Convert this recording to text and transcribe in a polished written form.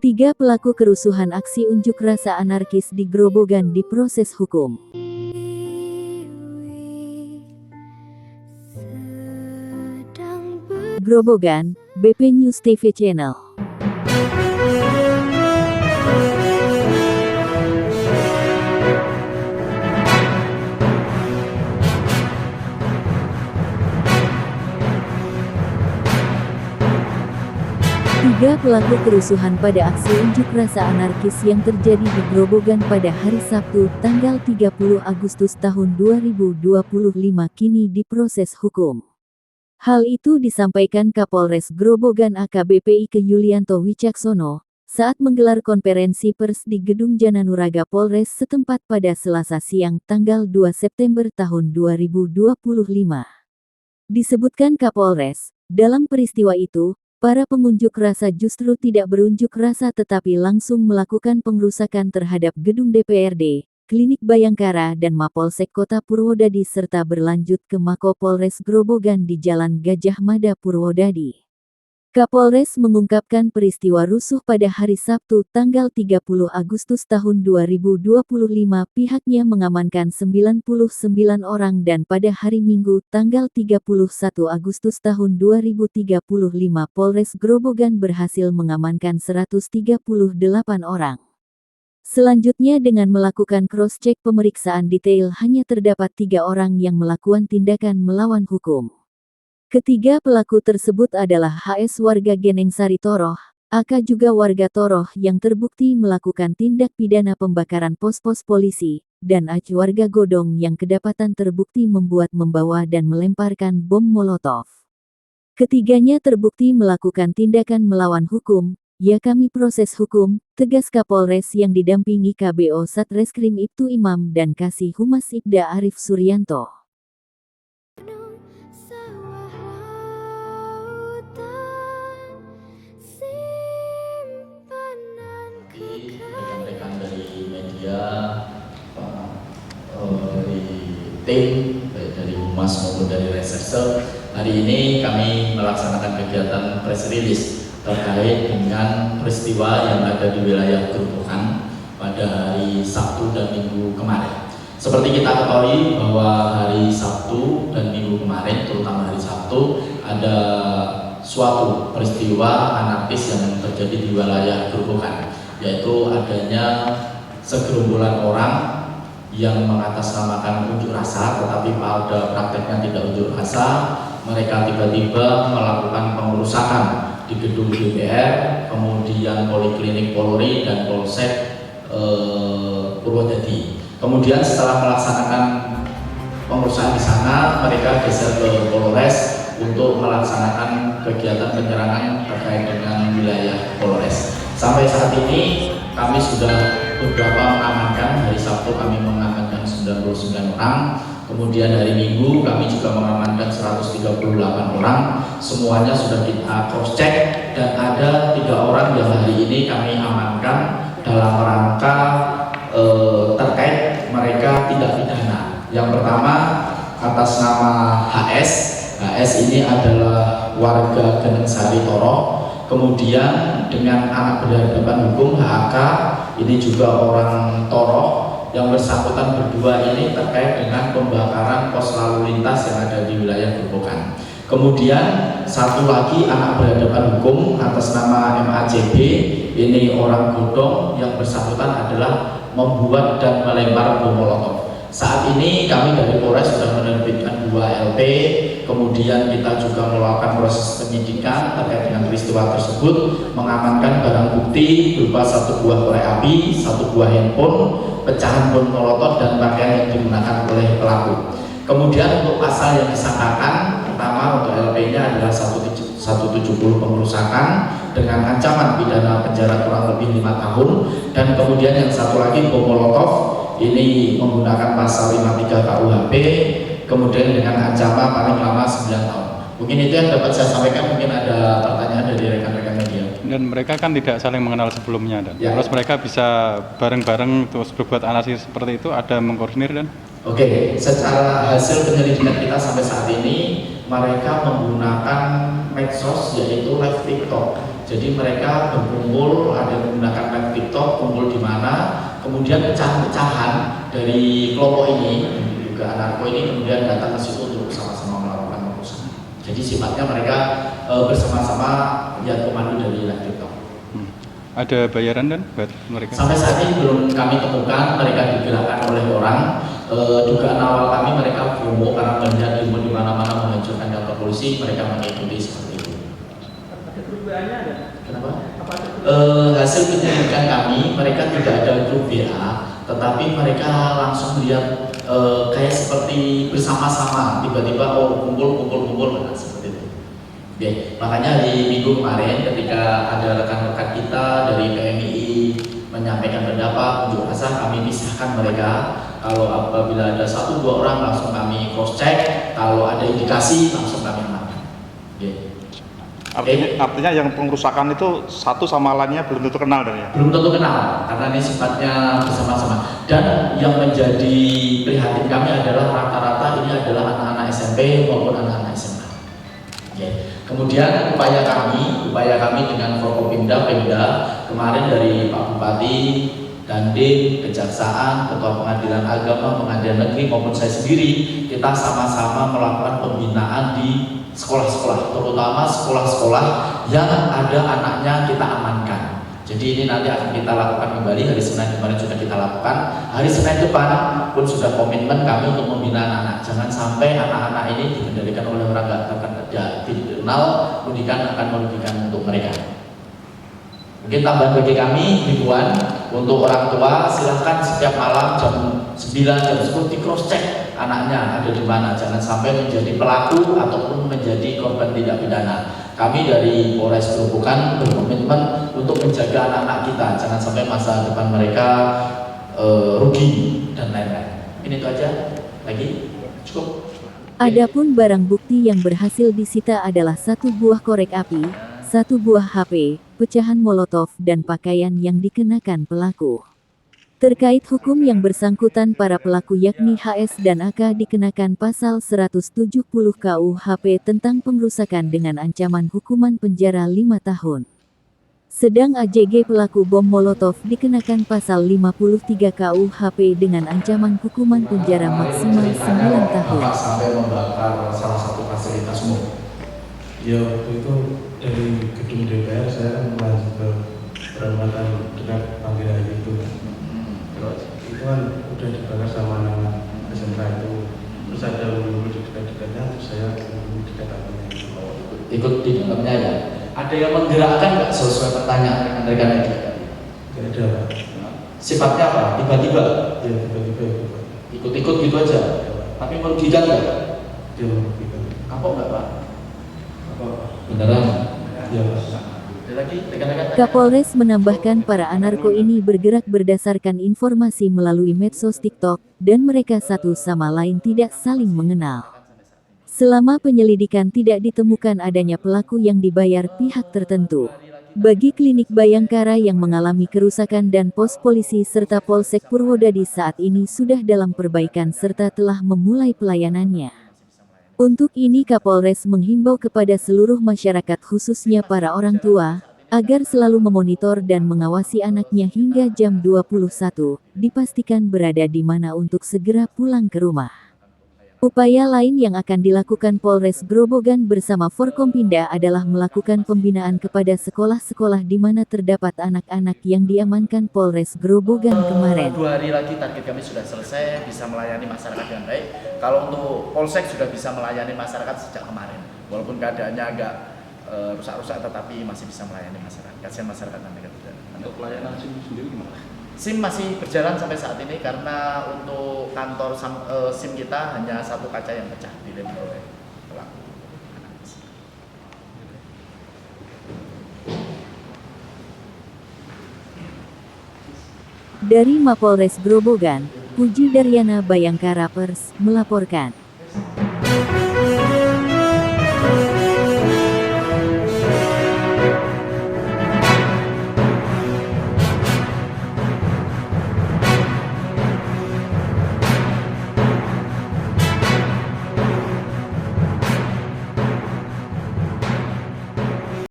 Tiga pelaku kerusuhan aksi unjuk rasa anarkis di Grobogan diproses hukum. Grobogan, BP News TV Channel. Tiga pelaku kerusuhan pada aksi unjuk rasa anarkis yang terjadi di Grobogan pada hari Sabtu, tanggal 30 Agustus tahun 2025 kini diproses hukum. Hal itu disampaikan Kapolres Grobogan AKBP Ike Yulianto Wicaksono saat menggelar konferensi pers di Gedung Jananuraga Polres setempat pada Selasa siang tanggal 2 September tahun 2025. Disebutkan Kapolres, dalam peristiwa itu, para pengunjuk rasa justru tidak berunjuk rasa tetapi langsung melakukan pengrusakan terhadap gedung DPRD, Klinik Bayangkara dan Mapolsek Kota Purwodadi serta berlanjut ke Mako Polres Grobogan di Jalan Gajah Mada Purwodadi. Kapolres mengungkapkan peristiwa rusuh pada hari Sabtu tanggal 30 Agustus tahun 2025 pihaknya mengamankan 99 orang dan pada hari Minggu tanggal 31 Agustus tahun 2035 Polres Grobogan berhasil mengamankan 138 orang. Selanjutnya dengan melakukan cross-check pemeriksaan detail hanya terdapat 3 orang yang melakukan tindakan melawan hukum. Ketiga pelaku tersebut adalah HS warga Genengsari Toroh, AK juga warga Toroh yang terbukti melakukan tindak pidana pembakaran pos-pos polisi, dan AC warga Godong yang kedapatan terbukti membawa dan melemparkan bom molotov. Ketiganya terbukti melakukan tindakan melawan hukum, ya kami proses hukum, tegas Kapolres yang didampingi KBO Satreskrim Ibtu Imam dan Kasih Humas Ibda Arif Suryanto. Rekan-rekan dari media, dari tim, baik dari Humas maupun dari Reserse, hari ini kami melaksanakan kegiatan press release terkait dengan peristiwa yang ada di wilayah Grobogan pada hari Sabtu dan Minggu kemarin. Seperti kita ketahui bahwa hari Sabtu dan Minggu kemarin, terutama hari Sabtu, ada suatu peristiwa anarkis yang terjadi di wilayah Grobogan, yaitu adanya segerombolan orang yang mengatasnamakan unjuk rasa, tetapi pada prakteknya tidak unjuk rasa. Mereka tiba-tiba melakukan pengerusakan di gedung DPR, kemudian Poliklinik Polri dan Polsek Purwodadi. Kemudian setelah melaksanakan pengerusakan di sana, mereka geser ke Polres untuk melaksanakan kegiatan penyerangan terkait dengan wilayah Polres. Sampai saat ini kami sudah beberapa mengamankan. Hari Sabtu kami mengamankan 99 orang, kemudian hari Minggu kami juga mengamankan 138 orang. Semuanya sudah kita cross check dan ada 3 orang yang hari ini kami amankan dalam rangka terkait mereka tidak pidana. Yang pertama atas nama HS. HS ini adalah warga Genengsari Toroh. Kemudian dengan anak berhadapan hukum HAK, ini juga orang Toroh. Yang bersangkutan berdua ini terkait dengan pembakaran pos lalu lintas yang ada di wilayah Grobogan. Kemudian satu lagi anak berhadapan hukum atas nama MAJB, ini orang Godong, yang bersangkutan adalah membuat dan melempar bom molotov. Saat ini kami dari Polres sudah menerbitkan 2 LP, kemudian kita juga melakukan proses penyidikan terkait dengan peristiwa tersebut, mengamankan barang bukti berupa 1 buah korek api, 1 buah handphone, pecahan bom molotov dan pakaian yang digunakan oleh pelaku. Kemudian untuk pasal yang disangkakan, pertama untuk LP-nya adalah 170 pengerusakan dengan ancaman pidana penjara kurang lebih 5 tahun, dan kemudian yang satu lagi bom molotov, ini menggunakan pasal 53 KUHP, kemudian dengan ancaman paling lama 9 tahun. Mungkin itu yang dapat saya sampaikan. Mungkin ada pertanyaan dari rekan-rekan media. Dan mereka kan tidak saling mengenal sebelumnya, dan ya, terus mereka bisa bareng-bareng terus berbuat anarkis seperti itu, ada mengkoordinir dan? Oke, secara hasil penyelidikan kita sampai saat ini, mereka menggunakan medsos yaitu live TikTok. Jadi mereka berkumpul, ada yang menggunakan live TikTok, kumpul di mana, kemudian pecahan-pecahan dari kelompok ini, juga narko ini kemudian datang ke situ untuk bersama-sama melakukan perusahaan. Jadi sifatnya mereka bersama-sama lihat komando dari live TikTok. Ada bayaran dan buat mereka? Sampai saat ini belum kami temukan mereka digerakkan oleh orang. Dugaan awal kami mereka promo karena melihat demo di mana-mana menghancurkan kantor polisi, mereka mengikuti seperti itu. Ada perubahannya ada? Kenapa? Hasil penyelidikan kami, mereka tidak ada grup WA, tetapi mereka langsung melihat kayak seperti bersama-sama, tiba-tiba kumpul, seperti itu. Oke, makanya di minggu kemarin ketika ada rekan-rekan kita dari PMI menyampaikan pendapat unjuk rasa, kami pisahkan mereka. Kalau apabila ada 1-2 orang langsung kami cross check, kalau ada indikasi langsung kami amankan. Artinya yang pengrusakan itu satu sama lainnya belum tentu kenal dan ya? Belum tentu kenal, karena ini sifatnya bersama-sama. Dan yang menjadi prihatin kami adalah rata-rata ini adalah anak-anak SMP maupun anak-anak SMA. Kemudian upaya kami dengan Forkopimda, Pemda kemarin dari Pak Bupati, Dandim, Kejaksaan, Ketua Pengadilan Agama, Pengadilan Negeri maupun saya sendiri, kita sama-sama melakukan pembinaan di sekolah-sekolah, terutama sekolah-sekolah yang ada anaknya kita amankan. Jadi ini nanti akan kita lakukan kembali, hari Senin kemarin sudah kita lakukan, hari Senin depan pun sudah komitmen kami untuk membina anak-anak. Jangan sampai anak-anak ini dikendalikan oleh orang tidak dikenal, kemudian akan merugikan untuk mereka. Mungkin tambahan bagi kami, himbauan untuk orang tua, silahkan setiap malam jam 9, jam 10 di cross check anaknya ada di mana, jangan sampai menjadi pelaku ataupun menjadi korban tindak pidana. Kami dari Polres Gerobokan berkomitmen untuk menjaga anak-anak kita, jangan sampai masa depan mereka rugi dan lain-lain. Ini itu aja, lagi cukup. Adapun barang bukti yang berhasil disita adalah 1 buah korek api, 1 buah HP, pecahan molotov dan pakaian yang dikenakan pelaku. Terkait hukum yang bersangkutan, para pelaku yakni HS dan AK dikenakan pasal 170 KUHP tentang pengrusakan dengan ancaman hukuman penjara 5 tahun. Sedang AJG pelaku bom molotov dikenakan pasal 53 KUHP dengan ancaman hukuman penjara maksimal 9 tahun. Sampai membakar salah satu fasilitas umum. Ya, waktu itu dari gedung DPR saya melanjut ke perawatan dekat panggilan itu. Itu kan udah dibakar sama anak SMK itu. Terus ada ulu di dekat-dekatnya, saya di dekat-dekatnya. Ikut di dalamnya ya. Ada yang menggerakkan nggak sesuai pertanyaan rekan-rekan itu? Tidak ada. Sifatnya apa? Tiba-tiba? Ya, tiba-tiba itu. Ikut-ikut gitu aja? Tapi merugikan nggak? Dia merugikan. Kapok nggak Pak? Apa? Beneran? Ya, Pak. Ada lagi rekan-rekan? Kapolres menambahkan para anarko ini bergerak berdasarkan informasi melalui medsos TikTok, dan mereka satu sama lain tidak saling mengenal. Selama penyelidikan tidak ditemukan adanya pelaku yang dibayar pihak tertentu. Bagi klinik Bayangkara yang mengalami kerusakan dan pos polisi serta Polsek Purwodadi saat ini sudah dalam perbaikan serta telah memulai pelayanannya. Untuk ini Kapolres menghimbau kepada seluruh masyarakat khususnya para orang tua, agar selalu memonitor dan mengawasi anaknya hingga jam 21, dipastikan berada di mana untuk segera pulang ke rumah. Upaya lain yang akan dilakukan Polres Grobogan bersama Forkompinda adalah melakukan pembinaan kepada sekolah-sekolah di mana terdapat anak-anak yang diamankan Polres Grobogan kemarin. 2 hari lagi target kami sudah selesai, bisa melayani masyarakat dengan baik. Kalau untuk Polsek sudah bisa melayani masyarakat sejak kemarin. Walaupun keadaannya agak rusak-rusak, tetapi masih bisa melayani masyarakat. Kasihan masyarakat nanti. Untuk pelayanan SIM sendiri gimana? SIM masih berjalan sampai saat ini karena untuk kantor SIM kita hanya 1 kaca yang pecah dilempar oleh pelaku. Dari Mapolres Grobogan, Puji Daryana Bayangkara Pers melaporkan.